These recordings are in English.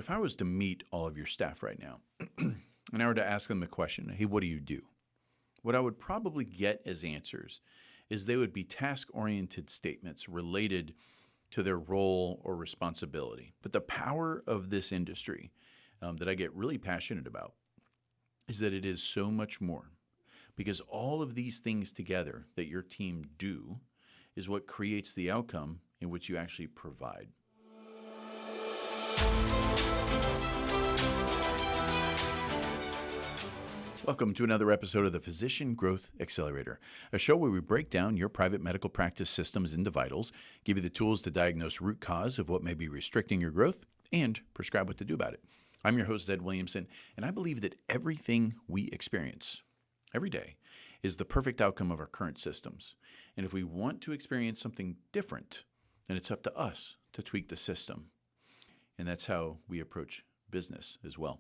If I was to meet all of your staff right now and I were to ask them the question, hey, what do you do? What I would probably get as answers is they would be task-oriented statements related to their role or responsibility. But the power of this industry that I get really passionate about is that it is so much more, because all of these things together that your team do is what creates the outcome in which you actually provide. Welcome to another episode of the Physician Growth Accelerator, a show where we break down your private medical practice systems into vitals, give you the tools to diagnose root cause of what may be restricting your growth, and prescribe what to do about it. I'm your host, Ed Williamson, and I believe that everything we experience every day is the perfect outcome of our current systems. And if we want to experience something different, then it's up to us to tweak the system. And that's how we approach business as well.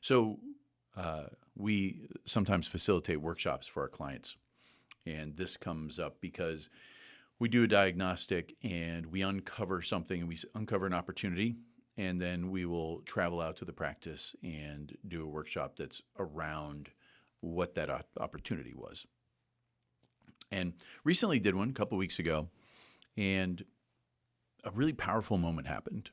So we sometimes facilitate workshops for our clients. And this comes up because we do a diagnostic and we uncover something, and we uncover an opportunity, and then we will travel out to the practice and do a workshop that's around what that opportunity was. And recently did one a couple of weeks ago, and a really powerful moment happened.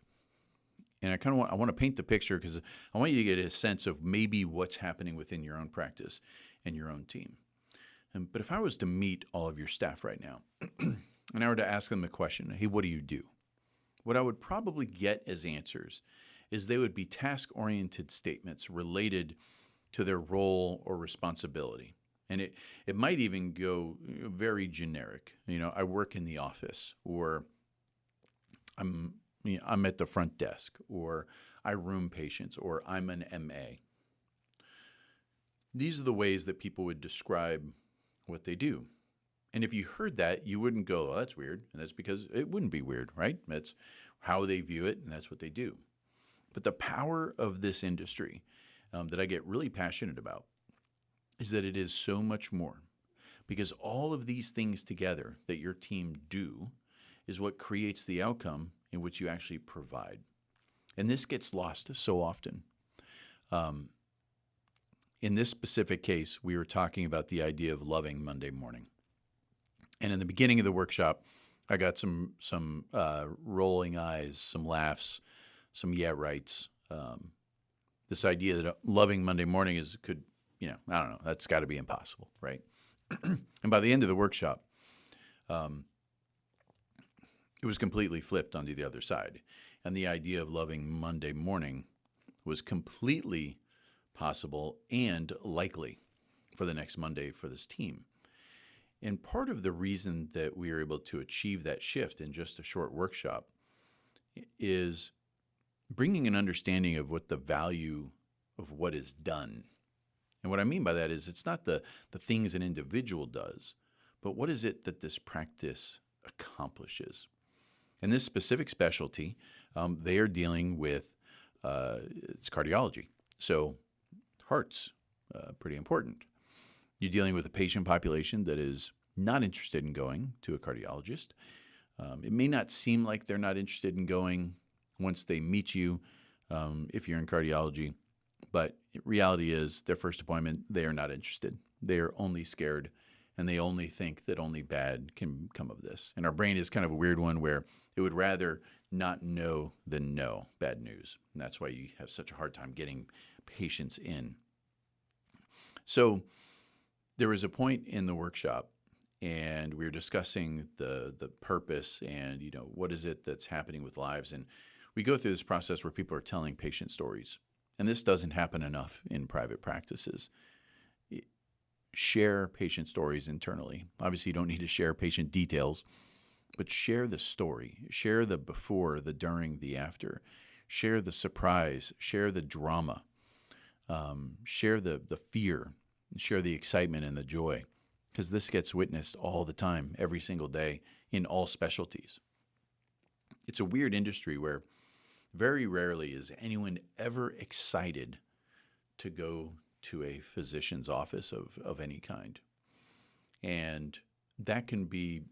And I want to paint the picture because I want you to get a sense of maybe what's happening within your own practice and your own team. But if I was to meet all of your staff right now and I were to ask them the question, hey, what do you do? What I would probably get as answers is they would be task-oriented statements related to their role or responsibility. And it might even go very generic. I work in the office, or I'm at the front desk, or I room patients, or I'm an MA. These are the ways that people would describe what they do. And if you heard that, you wouldn't go, oh, that's weird. And that's because it wouldn't be weird, right? That's how they view it, and that's what they do. But the power of this industry that I get really passionate about is that it is so much more, because all of these things together that your team do is what creates the outcome in which you actually provide. And this gets lost so often. In this specific case, we were talking about the idea of loving Monday morning. And in the beginning of the workshop, I got some rolling eyes, some laughs, some yeah rights. This idea that loving Monday morning I don't know, that's got to be impossible, right? And by the end of the workshop, it was completely flipped onto the other side. And the idea of loving Monday morning was completely possible and likely for the next Monday for this team. And part of the reason that we were able to achieve that shift in just a short workshop is bringing an understanding of what the value of what is done. And what I mean by that is it's not the things an individual does, but what is it that this practice accomplishes? In this specific specialty, they are dealing with it's cardiology. So heart's pretty important. You're dealing with a patient population that is not interested in going to a cardiologist. It may not seem like they're not interested in going once they meet you if you're in cardiology, but reality is their first appointment, they are not interested. They are only scared, and they only think that only bad can come of this. And our brain is kind of a weird one where it would rather not know than know bad news. And that's why you have such a hard time getting patients in. So there was a point in the workshop, and we were discussing the purpose and, what is it that's happening with lives. And we go through this process where people are telling patient stories. And this doesn't happen enough in private practices. Share patient stories internally. Obviously, you don't need to share patient details, but share the story. Share the before, the during, the after. Share the surprise. Share the drama. Share the fear. Share the excitement and the joy, because this gets witnessed all the time, every single day, in all specialties. It's a weird industry where very rarely is anyone ever excited to go to a physician's office of any kind. And that can be,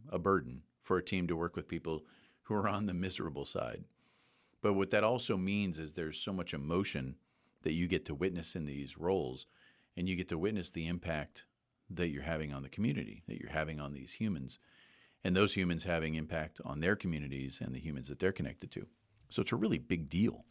a burden for a team to work with people who are on the miserable side. But what that also means is there's so much emotion that you get to witness in these roles, and you get to witness the impact that you're having on the community, that you're having on these humans, and those humans having impact on their communities and the humans that they're connected to. So it's a really big deal.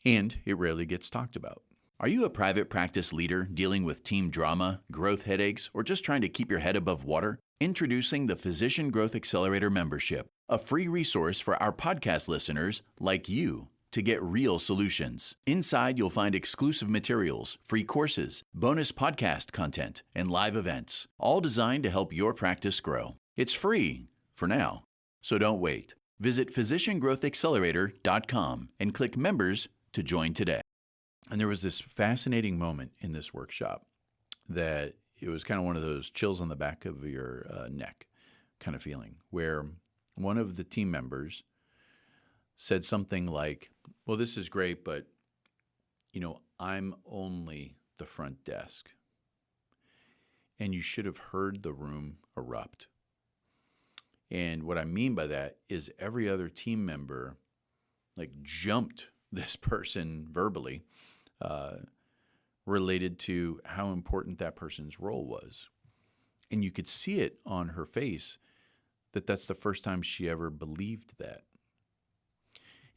And it rarely gets talked about. Are you a private practice leader dealing with team drama, growth headaches, or just trying to keep your head above water? Introducing the Physician Growth Accelerator membership, a free resource for our podcast listeners like you to get real solutions. Inside, you'll find exclusive materials, free courses, bonus podcast content, and live events, all designed to help your practice grow. It's free for now, so don't wait. Visit physiciangrowthaccelerator.com and click members to join today. And there was this fascinating moment in this workshop that it was kind of one of those chills on the back of your neck kind of feeling, where one of the team members said something like, well, this is great, but, I'm only the front desk. And you should have heard the room erupt. And what I mean by that is every other team member jumped this person verbally related to how important that person's role was. And you could see it on her face that that's the first time she ever believed that.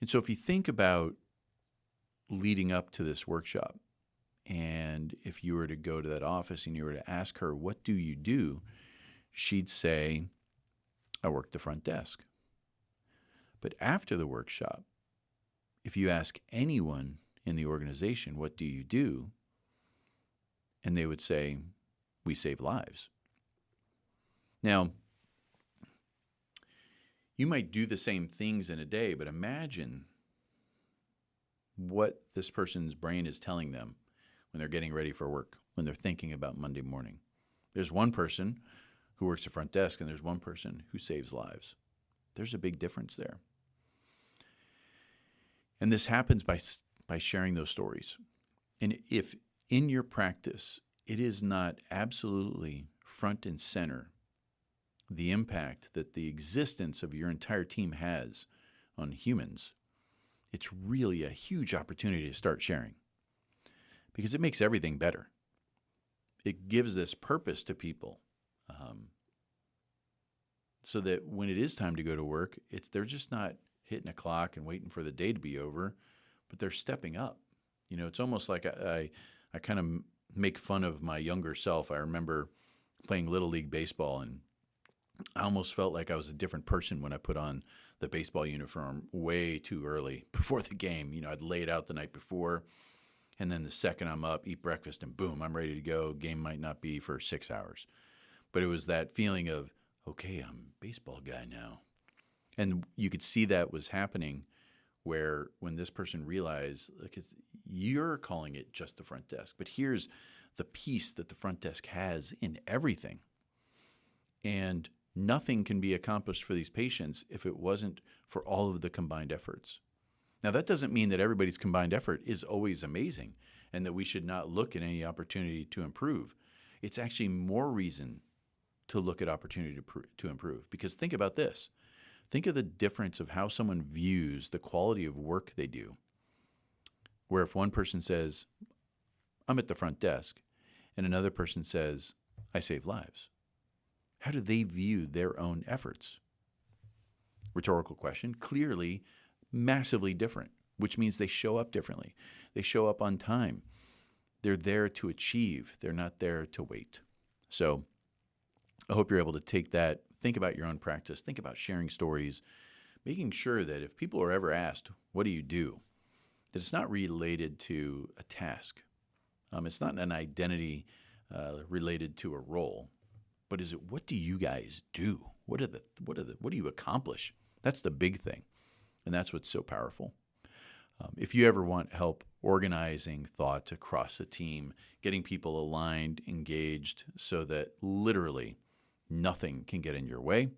And so if you think about leading up to this workshop, and if you were to go to that office and you were to ask her, what do you do? She'd say, I work the front desk. But after the workshop, if you ask anyone in the organization, what do you do? And they would say, we save lives. Now, you might do the same things in a day, but imagine what this person's brain is telling them when they're getting ready for work, when they're thinking about Monday morning. There's one person who works the front desk, and there's one person who saves lives. There's a big difference there. And this happens by sharing those stories. And if in your practice, it is not absolutely front and center the impact that the existence of your entire team has on humans, it's really a huge opportunity to start sharing, because it makes everything better. It gives this purpose to people, so that when it is time to go to work, they're just not hitting a clock and waiting for the day to be over, but they're stepping up. It's almost like I kind of make fun of my younger self. I remember playing Little League baseball, and I almost felt like I was a different person when I put on the baseball uniform way too early before the game. I'd lay it out the night before, and then the second I'm up, eat breakfast, and boom, I'm ready to go. Game might not be for 6 hours. But it was that feeling of, okay, I'm a baseball guy now. And you could see that was happening where when this person realized, you're calling it just the front desk, but here's the piece that the front desk has in everything. And nothing can be accomplished for these patients if it wasn't for all of the combined efforts. Now, that doesn't mean that everybody's combined effort is always amazing and that we should not look at any opportunity to improve. It's actually more reason to look at opportunity to improve. Because think about this. Think of the difference of how someone views the quality of work they do. Where if one person says, I'm at the front desk, and another person says, I save lives. How do they view their own efforts? Rhetorical question. Clearly, massively different, which means they show up differently. They show up on time. They're there to achieve. They're not there to wait. So I hope you're able to take that, think about your own practice, think about sharing stories, making sure that if people are ever asked, what do you do? That it's not related to a task. It's not an identity related to a role, but is it, what do you guys do? What do you accomplish? That's the big thing. And that's what's so powerful. If you ever want help organizing thought across a team, getting people aligned, engaged, so that literally nothing can get in your way,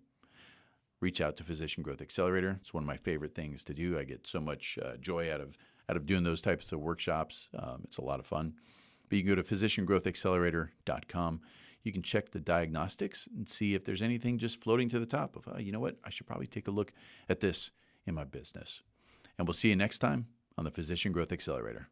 reach out to Physician Growth Accelerator. It's one of my favorite things to do. I get so much joy out of doing those types of workshops. It's a lot of fun. But you can go to physiciangrowthaccelerator.com. You can check the diagnostics and see if there's anything just floating to the top of, you know what, I should probably take a look at this in my business. And we'll see you next time on the Physician Growth Accelerator.